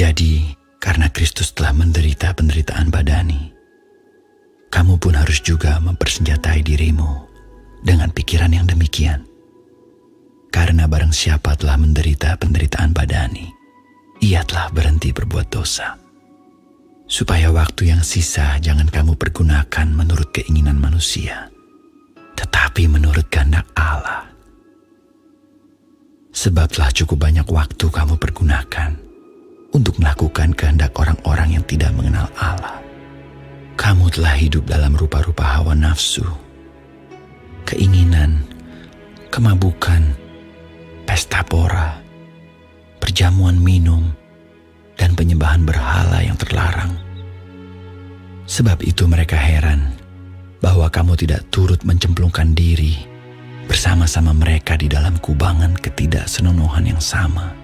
Jadi, karena Kristus telah menderita penderitaan badani, kamu pun harus juga mempersenjatai dirimu dengan pikiran yang demikian. Karena barang siapa telah menderita penderitaan badani, ia telah berhenti berbuat dosa. Supaya waktu yang sisa jangan kamu pergunakan menurut keinginan manusia, tetapi menurut kehendak Allah. Sebab telah cukup banyak waktu kamu pergunakan untuk melakukan kehendak orang-orang yang tidak mengenal Allah. Kamu telah hidup dalam rupa-rupa hawa nafsu, keinginan, kemabukan, pesta pora, perjamuan minum, dan penyembahan berhala yang terlarang. Sebab itu mereka heran bahwa kamu tidak turut mencemplungkan diri bersama-sama mereka di dalam kubangan ketidaksenonohan yang sama,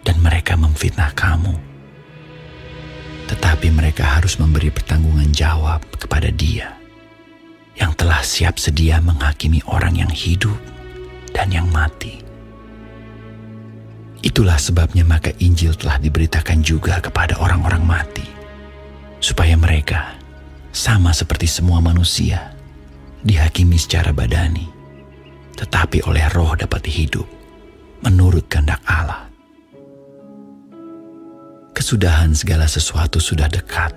dan mereka memfitnah kamu. Tetapi mereka harus memberi pertanggungan jawab kepada Dia yang telah siap sedia menghakimi orang yang hidup dan yang mati. Itulah sebabnya maka Injil telah diberitakan juga kepada orang-orang mati, supaya mereka, sama seperti semua manusia, dihakimi secara badani, tetapi oleh Roh dapat hidup menurut kehendak Allah. Kesudahan segala sesuatu sudah dekat.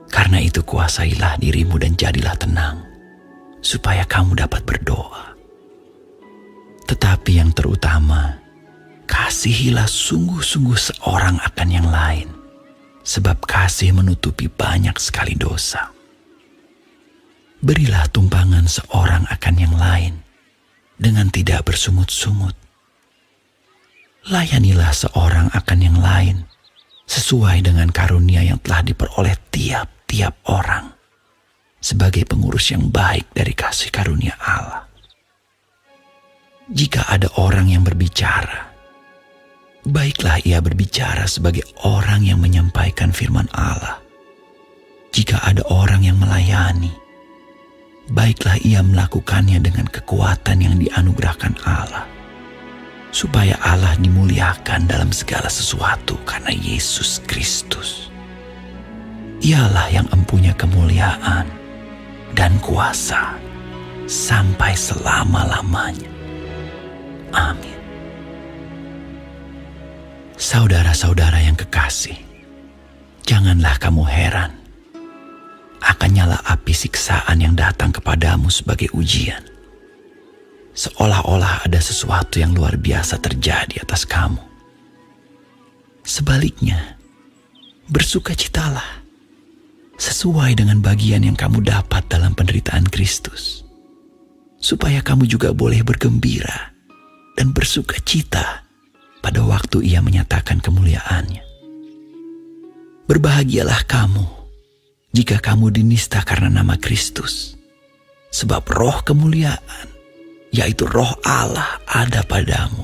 Karena itu kuasailah dirimu dan jadilah tenang, supaya kamu dapat berdoa. Tetapi yang terutama, kasihilah sungguh-sungguh seorang akan yang lain, sebab kasih menutupi banyak sekali dosa. Berilah tumpangan seorang akan yang lain dengan tidak bersungut-sungut. Layanilah seorang akan yang lain sesuai dengan karunia yang telah diperoleh tiap-tiap orang sebagai pengurus yang baik dari kasih karunia Allah. Jika ada orang yang berbicara, baiklah ia berbicara sebagai orang yang menyampaikan firman Allah. Jika ada orang yang melayani, baiklah ia melakukannya dengan kekuatan yang dianugerahkan Allah, supaya Allah dimuliakan dalam segala sesuatu karena Yesus Kristus. Ialah yang empunya kemuliaan dan kuasa sampai selama-lamanya. Amin. Saudara-saudara yang kekasih, janganlah kamu heran akan nyala api siksaan yang datang kepadamu sebagai ujian, seolah-olah ada sesuatu yang luar biasa terjadi atas kamu. Sebaliknya, bersukacitalah sesuai dengan bagian yang kamu dapat dalam penderitaan Kristus, supaya kamu juga boleh bergembira dan bersukacita pada waktu Ia menyatakan kemuliaannya. Berbahagialah kamu jika kamu dinista karena nama Kristus, sebab roh kemuliaan, yaitu roh Allah, ada padamu.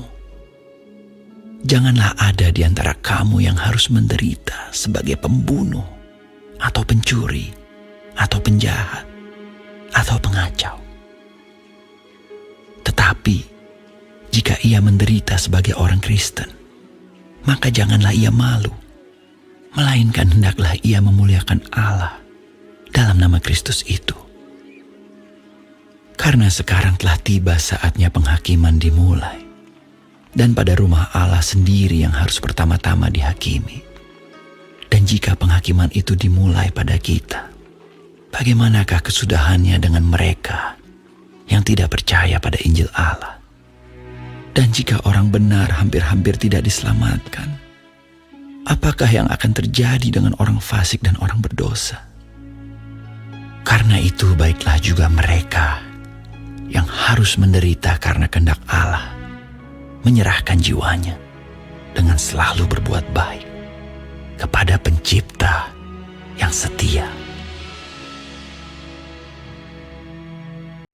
Janganlah ada di antara kamu yang harus menderita sebagai pembunuh, atau pencuri, atau penjahat, atau pengacau. Tetapi, jika ia menderita sebagai orang Kristen, maka janganlah ia malu, melainkan hendaklah ia memuliakan Allah dalam nama Kristus itu. Karena sekarang telah tiba saatnya penghakiman dimulai, dan pada rumah Allah sendiri yang harus pertama-tama dihakimi. Dan jika penghakiman itu dimulai pada kita, bagaimanakah kesudahannya dengan mereka yang tidak percaya pada Injil Allah? Dan jika orang benar hampir-hampir tidak diselamatkan, apakah yang akan terjadi dengan orang fasik dan orang berdosa? Karena itu baiklah juga mereka yang harus menderita karena kehendak Allah menyerahkan jiwanya dengan selalu berbuat baik kepada Pencipta yang setia.